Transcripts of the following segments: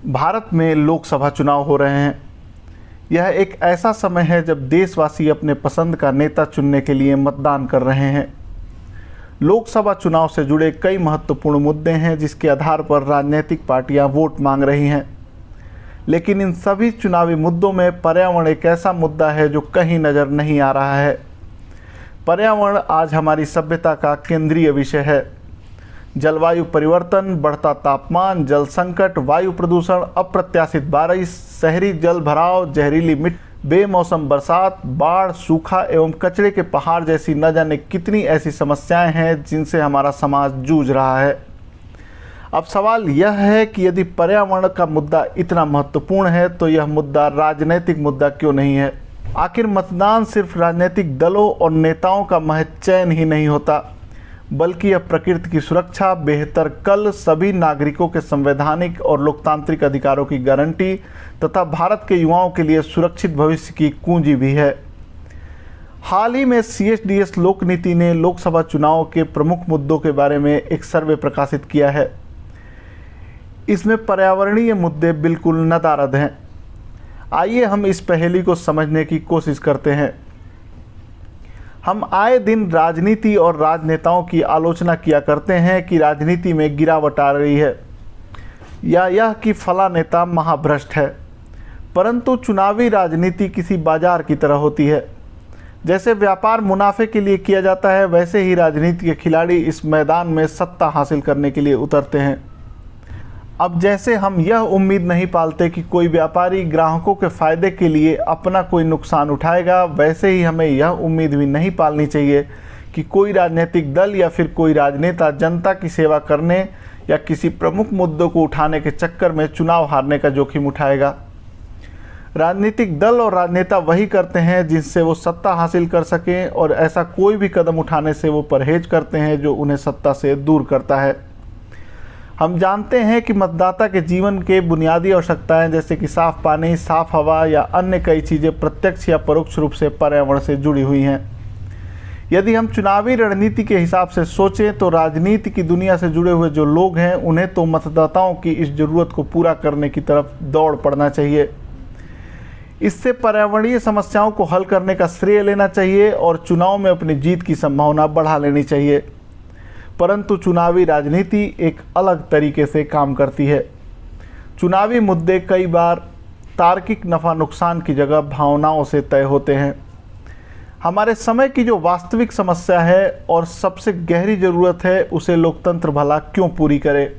भारत में लोकसभा चुनाव हो रहे हैं। यह एक ऐसा समय है जब देशवासी अपने पसंद का नेता चुनने के लिए मतदान कर रहे हैं। लोकसभा चुनाव से जुड़े कई महत्वपूर्ण मुद्दे हैं जिसके आधार पर राजनीतिक पार्टियां वोट मांग रही हैं। लेकिन इन सभी चुनावी मुद्दों में पर्यावरण एक ऐसा मुद्दा है जो कहीं नज़र नहीं आ रहा है। पर्यावरण आज हमारी सभ्यता का केंद्रीय विषय है। जलवायु परिवर्तन, बढ़ता तापमान, जल संकट, वायु प्रदूषण, अप्रत्याशित बारिश, शहरी जल भराव, जहरीली मिट्टी, बेमौसम बरसात, बाढ़, सूखा एवं कचरे के पहाड़ जैसी न जाने कितनी ऐसी समस्याएं हैं जिनसे हमारा समाज जूझ रहा है। अब सवाल यह है कि यदि पर्यावरण का मुद्दा इतना महत्वपूर्ण है तो यह मुद्दा राजनीतिक मुद्दा क्यों नहीं है? आखिर मतदान सिर्फ राजनीतिक दलों और नेताओं का महज चयन ही नहीं होता, बल्कि यह प्रकृति की सुरक्षा, बेहतर कल, सभी नागरिकों के संवैधानिक और लोकतांत्रिक अधिकारों की गारंटी तथा भारत के युवाओं के लिए सुरक्षित भविष्य की कुंजी भी है। हाल ही में CSDS लोक नीति ने लोकसभा चुनाव के प्रमुख मुद्दों के बारे में एक सर्वे प्रकाशित किया है। इसमें पर्यावरणीय मुद्दे बिल्कुल नदारद हैं। आइए हम इस पहेली को समझने की कोशिश करते हैं। हम आए दिन राजनीति और राजनेताओं की आलोचना किया करते हैं कि राजनीति में गिरावट आ रही है या यह कि फला नेता महाभ्रष्ट है। परंतु चुनावी राजनीति किसी बाजार की तरह होती है। जैसे व्यापार मुनाफे के लिए किया जाता है, वैसे ही राजनीति के खिलाड़ी इस मैदान में सत्ता हासिल करने के लिए उतरते हैं। अब जैसे हम यह उम्मीद नहीं पालते कि कोई व्यापारी ग्राहकों के फायदे के लिए अपना कोई नुकसान उठाएगा, वैसे ही हमें यह उम्मीद भी नहीं पालनी चाहिए कि कोई राजनीतिक दल या फिर कोई राजनेता जनता की सेवा करने या किसी प्रमुख मुद्दों को उठाने के चक्कर में चुनाव हारने का जोखिम उठाएगा। राजनीतिक दल और राजनेता वही करते हैं जिनसे वो सत्ता हासिल कर सकें, और ऐसा कोई भी कदम उठाने से वो परहेज करते हैं जो उन्हें सत्ता से दूर करता है। हम जानते हैं कि मतदाता के जीवन के बुनियादी आवश्यकताएं जैसे कि साफ पानी, साफ हवा या अन्य कई चीज़ें प्रत्यक्ष या परोक्ष रूप से पर्यावरण से जुड़ी हुई हैं। यदि हम चुनावी रणनीति के हिसाब से सोचें तो राजनीति की दुनिया से जुड़े हुए जो लोग हैं उन्हें तो मतदाताओं की इस जरूरत को पूरा करने की तरफ दौड़ पड़ना चाहिए। इससे पर्यावरणीय समस्याओं को हल करने का श्रेय लेना चाहिए और चुनाव में अपनी जीत की संभावना बढ़ा लेनी चाहिए। परंतु चुनावी राजनीति एक अलग तरीके से काम करती है। चुनावी मुद्दे कई बार तार्किक नफ़ा नुकसान की जगह भावनाओं से तय होते हैं। हमारे समय की जो वास्तविक समस्या है और सबसे गहरी ज़रूरत है, उसे लोकतंत्र भला क्यों पूरी करे?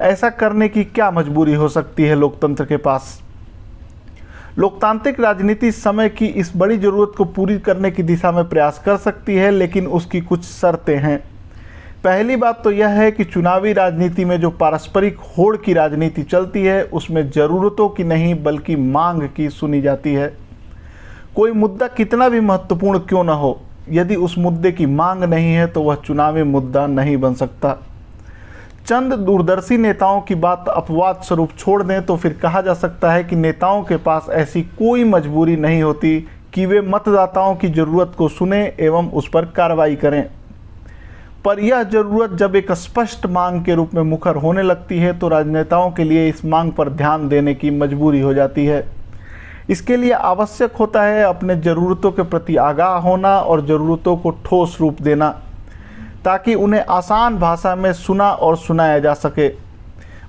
ऐसा करने की क्या मजबूरी हो सकती है लोकतंत्र के पास? लोकतांत्रिक राजनीति समय की इस बड़ी ज़रूरत को पूरी करने की दिशा में प्रयास कर सकती है, लेकिन उसकी कुछ शर्तें हैं। पहली बात तो यह है कि चुनावी राजनीति में जो पारस्परिक होड़ की राजनीति चलती है उसमें ज़रूरतों की नहीं बल्कि मांग की सुनी जाती है। कोई मुद्दा कितना भी महत्वपूर्ण क्यों न हो, यदि उस मुद्दे की मांग नहीं है तो वह चुनावी मुद्दा नहीं बन सकता। चंद दूरदर्शी नेताओं की बात अपवाद स्वरूप छोड़ दें तो फिर कहा जा सकता है कि नेताओं के पास ऐसी कोई मजबूरी नहीं होती कि वे मतदाताओं की ज़रूरत को सुने एवं उस पर कार्रवाई करें। पर यह ज़रूरत जब एक स्पष्ट मांग के रूप में मुखर होने लगती है तो राजनेताओं के लिए इस मांग पर ध्यान देने की मजबूरी हो जाती है। इसके लिए आवश्यक होता है अपने ज़रूरतों के प्रति आगाह होना और ज़रूरतों को ठोस रूप देना, ताकि उन्हें आसान भाषा में सुना और सुनाया जा सके।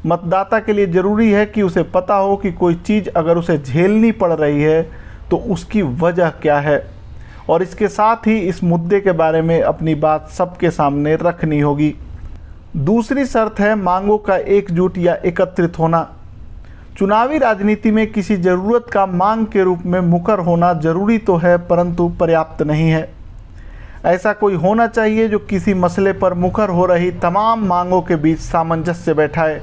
मतदाता के लिए ज़रूरी है कि उसे पता हो कि कोई चीज़ अगर उसे झेलनी पड़ रही है तो उसकी वजह क्या है, और इसके साथ ही इस मुद्दे के बारे में अपनी बात सबके सामने रखनी होगी। दूसरी शर्त है मांगों का एकजुट या एकत्रित होना। चुनावी राजनीति में किसी ज़रूरत का मांग के रूप में मुखर होना जरूरी तो है, परंतु पर्याप्त नहीं है। ऐसा कोई होना चाहिए जो किसी मसले पर मुखर हो रही तमाम मांगों के बीच सामंजस्य बैठाए,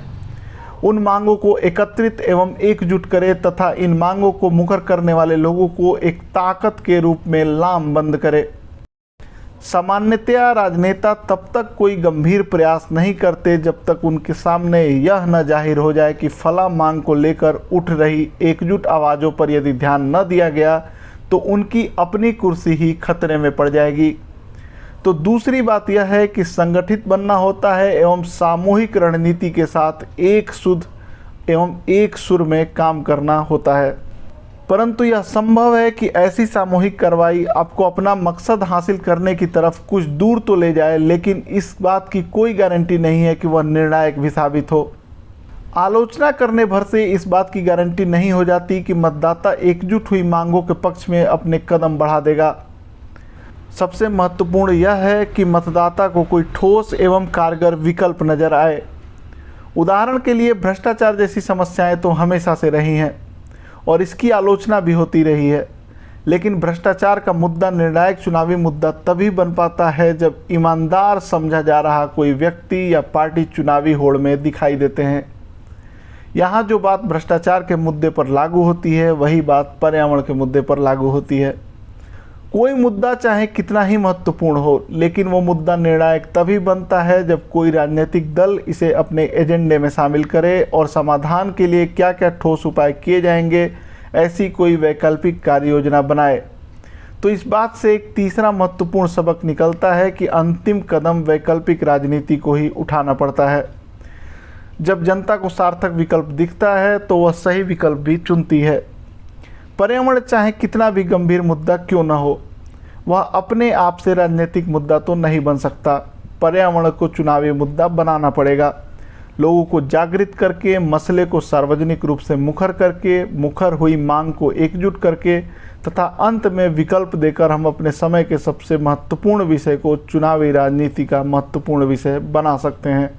उन मांगों को एकत्रित एवं एकजुट करे तथा इन मांगों को मुखर करने वाले लोगों को एक ताकत के रूप में लामबंद करे। सामान्यतया राजनेता तब तक कोई गंभीर प्रयास नहीं करते जब तक उनके सामने यह न जाहिर हो जाए कि फला मांग को लेकर उठ रही एकजुट आवाज़ों पर यदि ध्यान न दिया गया तो उनकी अपनी कुर्सी ही खतरे में पड़ जाएगी। तो दूसरी बात यह है कि संगठित बनना होता है एवं सामूहिक रणनीति के साथ एक शुद्ध एवं एक सुर में काम करना होता है। परंतु यह संभव है कि ऐसी सामूहिक कार्रवाई आपको अपना मकसद हासिल करने की तरफ कुछ दूर तो ले जाए, लेकिन इस बात की कोई गारंटी नहीं है कि वह निर्णायक भी साबित हो। आलोचना करने भर से इस बात की गारंटी नहीं हो जाती कि मतदाता एकजुट हुई मांगों के पक्ष में अपने कदम बढ़ा देगा। सबसे महत्वपूर्ण यह है कि मतदाता को कोई ठोस एवं कारगर विकल्प नजर आए। उदाहरण के लिए भ्रष्टाचार जैसी समस्याएं तो हमेशा से रही हैं और इसकी आलोचना भी होती रही है, लेकिन भ्रष्टाचार का मुद्दा निर्णायक चुनावी मुद्दा तभी बन पाता है जब ईमानदार समझा जा रहा कोई व्यक्ति या पार्टी चुनावी होड़ में दिखाई देते हैं। यहाँ जो बात भ्रष्टाचार के मुद्दे पर लागू होती है, वही बात पर्यावरण के मुद्दे पर लागू होती है। कोई मुद्दा चाहे कितना ही महत्वपूर्ण हो, लेकिन वो मुद्दा निर्णायक तभी बनता है जब कोई राजनीतिक दल इसे अपने एजेंडे में शामिल करे और समाधान के लिए क्या क्या ठोस उपाय किए जाएंगे, ऐसी कोई वैकल्पिक कार्य योजना बनाए। तो इस बात से एक तीसरा महत्वपूर्ण सबक निकलता है कि अंतिम कदम वैकल्पिक राजनीति को ही उठाना पड़ता है। जब जनता को सार्थक विकल्प दिखता है तो वह सही विकल्प भी चुनती है। पर्यावरण चाहे कितना भी गंभीर मुद्दा क्यों न हो, वह अपने आप से राजनीतिक मुद्दा तो नहीं बन सकता। पर्यावरण को चुनावी मुद्दा बनाना पड़ेगा। लोगों को जागृत करके, मसले को सार्वजनिक रूप से मुखर करके, मुखर हुई मांग को एकजुट करके तथा अंत में विकल्प देकर हम अपने समय के सबसे महत्वपूर्ण विषय को चुनावी राजनीति का महत्वपूर्ण विषय बना सकते हैं।